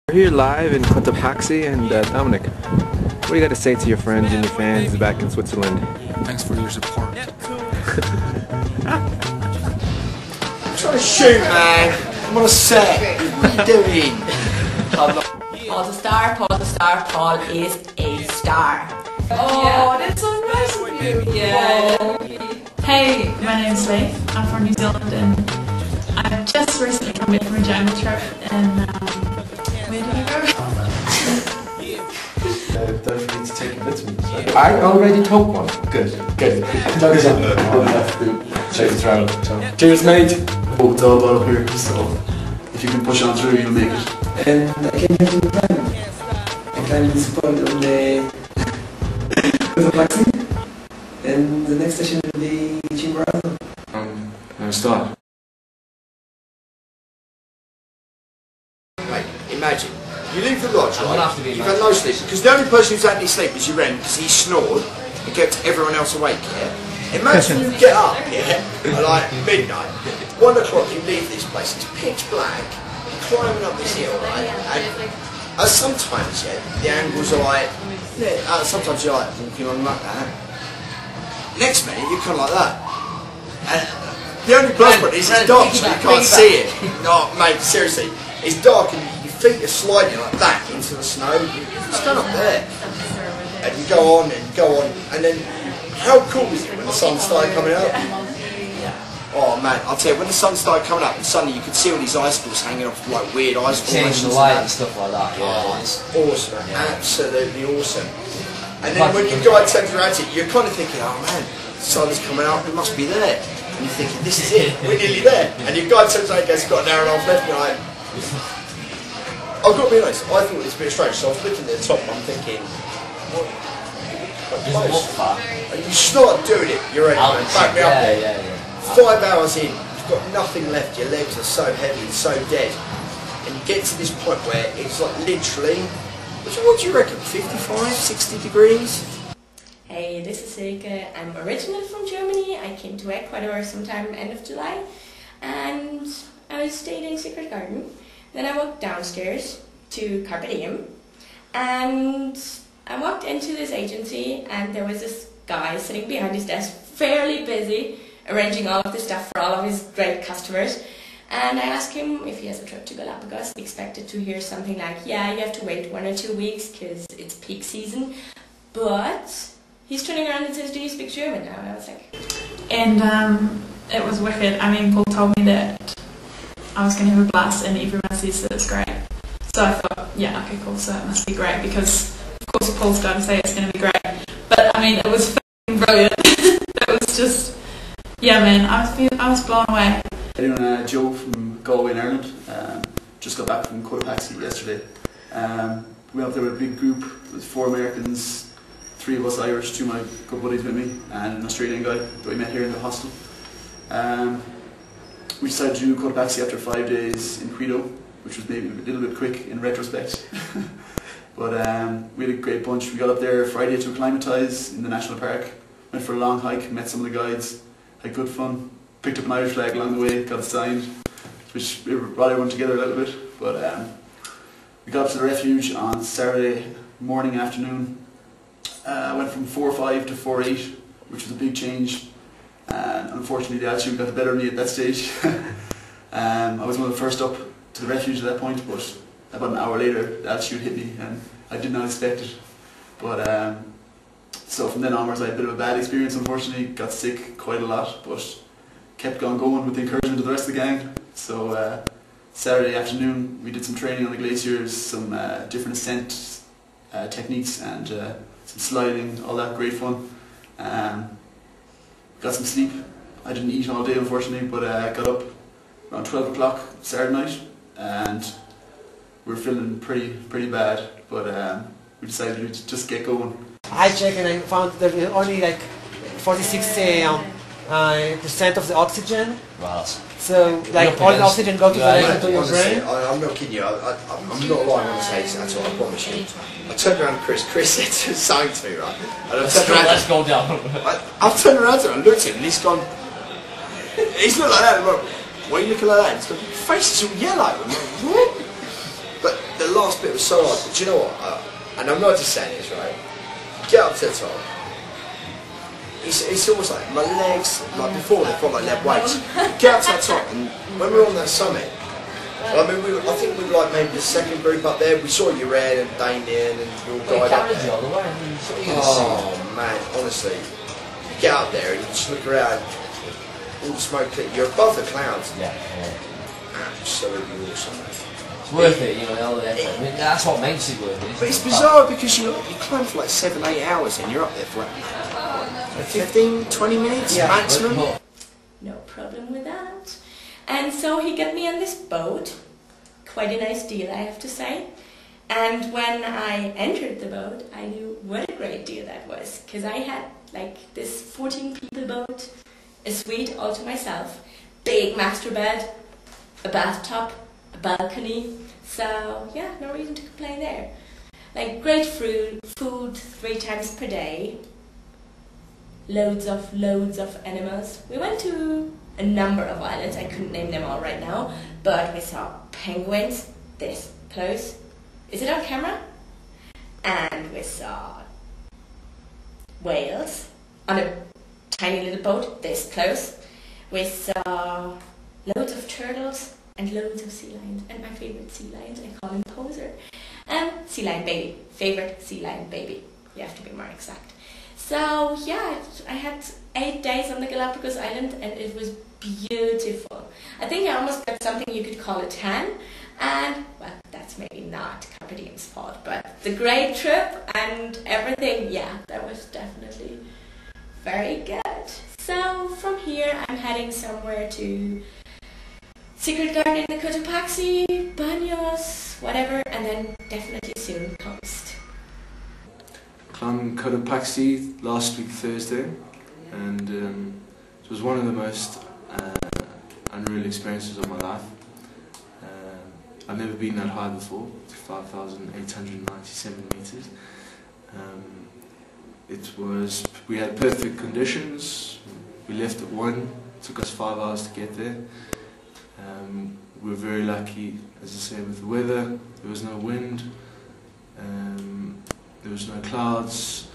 We're here live in Cotopaxi, and Dominic, what do you got to say to your friends and your fans back in Switzerland? Thanks for your support. I'm trying to shoot, man. I'm on a set. What are you doing? Paul's a star, Paul's a star, Paul is a star. Oh, yeah. That's so nice of you. Yeah. Hey, my name's Leif. I'm from New Zealand and I've just recently come back from a jungle trip and where did I go? Don't forget to take a vitamin. I already took one. Good. Doug's on. I'll have to check it out. Cheers, mate. Oh, it's all about up here, so if you can push on through, you'll make it. And I came here to climb. I climbed this point on the Cotopaxi, and the next station will be Chimborazo. Start. Mate, imagine. You leave the lodge, right? You've had no sleep, because the only person who's had any sleep is your friend, because he snored and kept everyone else awake, yeah? Imagine you get up, yeah, at like midnight, 1 o'clock, you leave this place, it's pitch black, you're climbing up this hill, right? And sometimes, yeah, the angles are like, sometimes you're like walking on like that. Next minute, you're kind of like that. And the only plus point is it's dark, so you can't see it. No, mate, seriously, it's dark and your feet are sliding like that into the snow. You stand up there, and you go on and go on, and then how cool is it when the sun started coming up? Oh man, I'll tell you, when the sun started coming up, and suddenly you could see all these icicles hanging off like weird ice Change the light and stuff like that. Oh, it's awesome, absolutely awesome. And then when your guide turns around to you, you're kind of thinking, oh man, the sun is coming up, we must be there. And you're thinking, this is it, we're nearly there. And your guide turns around and goes, you've got an hour and a half left, and you're like, I've got to be honest, I thought it was a bit strange, so I was looking at the top and I'm thinking, what? And you start doing it, you're ready, man, back me up there. 5 hours in, you've got nothing left, your legs are so heavy, so dead. And you get to this point where it's like literally, what do you reckon, 55, 60 degrees? Hey, this is Silke. I'm originally from Germany. I came to Ecuador sometime end of July and I stayed in Secret Garden. Then I walked downstairs to CarpeDM and I walked into this agency and there was this guy sitting behind his desk, fairly busy, arranging all of the stuff for all of his great customers. And I asked him if he has a trip to Galapagos. I expected to hear something like, yeah, you have to wait 1 or 2 weeks because it's peak season. But he's turning around and says, do you speak German now? And I was like... And it was wicked. I mean, Paul told me that I was going to have a blast and everyone says that it's great. So I thought, yeah, okay, cool, so it must be great because, of course, Paul's going to say it's going to be great. But, I mean, it was f***ing brilliant. It was just, yeah, man, I was blown away. Anyone, Joe from Galway in Ireland, just got back from Cotopaxi yesterday. We went up there with a big group, with 4 Americans, 3 of us Irish, 2 of my good buddies with me, and an Australian guy that we met here in the hostel. We decided to do Cotopaxi after 5 days in Quito, which was maybe a little bit quick in retrospect. But we had a great bunch. We got up there Friday to acclimatise in the national park, went for a long hike, met some of the guides, had good fun, picked up an Irish flag along the way, got it signed, which brought everyone together a little bit. But we got up to the refuge on Saturday morning, afternoon. Went from 4.5 to 4.8, which was a big change. And unfortunately the altitude got the better of me at that stage. I was one of the first up to the refuge at that point, but about an hour later the altitude hit me and I did not expect it. But so from then onwards I had a bit of a bad experience, unfortunately, got sick quite a lot, but kept on going with the encouragement of the rest of the gang. So Saturday afternoon we did some training on the glaciers, some different ascent techniques and some sliding, all that great fun. Got some sleep. I didn't eat all day, unfortunately, but got up around 12 o'clock Saturday night and we were feeling pretty bad, but we decided to just get going. I checked and I found there was only like 46% of the oxygen. Wow. So like all the oxygen goes to your brain. I'm not kidding you, I'm not lying when I say this at all, I promise you. I turned around to Chris said something to me, right? And Let's go down. I turned around to him and looked at him and he's gone, he's looked like that, why are you looking like that? He's gone, your face is all yellow. I'm like, what? But the last bit was so hard. But do you know what? And I'm not just saying this, right? Get up to the top. It's almost like my legs, like before, they felt like lead weights. Get up to the top, and when we were on that summit, I mean, I think we were like maybe the second group up there. We saw you Red and Damien and your guy up there. Oh man, honestly, you get up there and you just look around, all the smoke clear. You're above the clouds. Yeah. Absolutely awesome. It's worth it, you know, all the effort. I mean, that's what makes it worth it. But it's bizarre because you climb for like 7-8 hours and you're up there for like 15, 20 minutes maximum. No problem with that. And so he got me on this boat. Quite a nice deal, I have to say. And when I entered the boat, I knew what a great deal that was. Because I had like this 14 people boat, a suite all to myself, big master bed, a bathtub, a balcony. So yeah, no reason to complain there. Like great food 3 times per day. Loads of animals. We went to a number of islands, I couldn't name them all right now, but we saw penguins this close. Is it on camera? And we saw whales on a tiny little boat this close. We saw loads of turtles and loads of sea lions, and my favorite sea lions, I call him Poser. Sea lion baby, favorite sea lion baby, you have to be more exact. So yeah, I had 8 days on the Galapagos Island and it was beautiful. I think I almost got something you could call a tan, and well, that's maybe not CarpeDM's fault, but the great trip and everything, yeah, that was definitely very good. So from here I'm heading somewhere to Secret Garden in the Cotopaxi, Baños, whatever, and then definitely soon Coast. Climbed Cotopaxi last week Thursday, and it was one of the most unreal experiences of my life. I've never been that high before, 5,897 meters. We had perfect conditions. We left at 1, it took us 5 hours to get there. We were very lucky, as I say, with the weather. There was no wind. There was no clouds,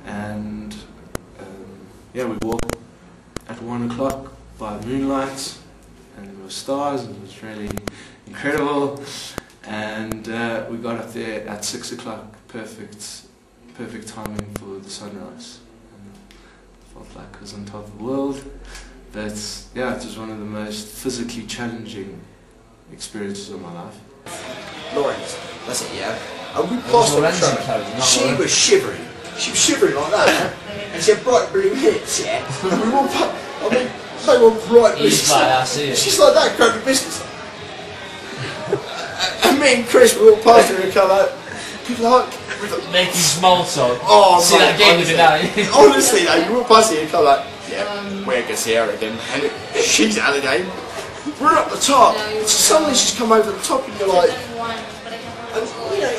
and yeah, we walked at 1 o'clock by moonlight, and there were stars, and it was really incredible. And we got up there at 6 o'clock, perfect timing for the sunrise. And I felt like I was on top of the world. But yeah, it was one of the most physically challenging experiences of my life. Lawrence, that's it, yeah. And we passed on the track. She was shivering. She was shivering like that, and she had bright blue hips, yeah. And we walked past, I mean, they were bright blue. She's like that, grabbing business. And me and Chris, we walked past her and come out. Good luck. Making small talk. Oh, see that game with it now. Honestly, though, you walk past her and come like, yeah, we're going to see her again. And she's out of the game. We're up the top. Suddenly she's come over the top, and you're like, and, you know,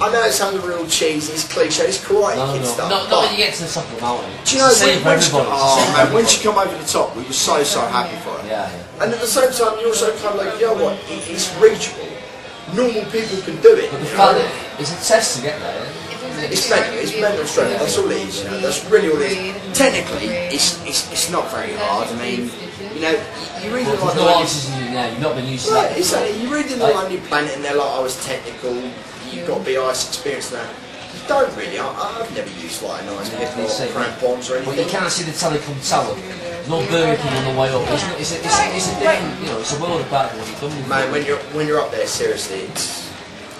I know it sounds real cheesy, it's cliche, it's karate kid stuff. Not when you get to the top of the mountain. Do you know, when she come over the top, we were so happy for her. Yeah. And at the same time, you're also kind of like, you know what, it's reachable. Normal people can do it. But the fact that it's a test to get there. It's mental strength, that's all it is, you know, that's really all it is. Technically, it's not very hard. I mean, you know, you read it like... There's no answers in you now, you've not been used to that. Exactly, you read it like Lonely Planet and they're like, I was technical, you've got to be ice experienced now. You don't really, I've never used like a nice hip or crampons or anything. But you can't see the Telecom Tower. No Burger King on the way up. It's a different, you know, it's a world apart from what you've done before. Man, when you're up there, seriously, it's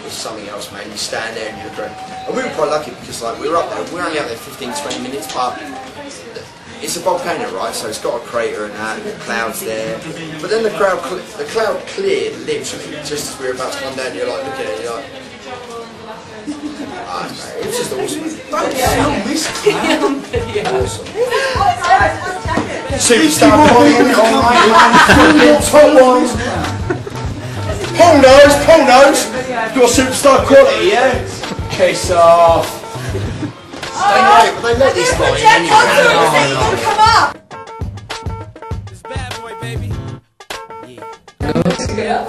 something else, man. You stand there and you look around. And we were quite lucky because like we were up there, we were only up there 15-20 minutes, but it's a volcano, right? So it's got a crater and that, and the clouds there. But then the cloud cleared literally just as we were about to come down. You're like looking at it, you're like, it was just awesome. Don't film this, awesome. Superstar quality, top ones. Pornos, you've got superstar quality, yeah? Case off. They let this boy in. Come up. This bad boy, baby. Yeah.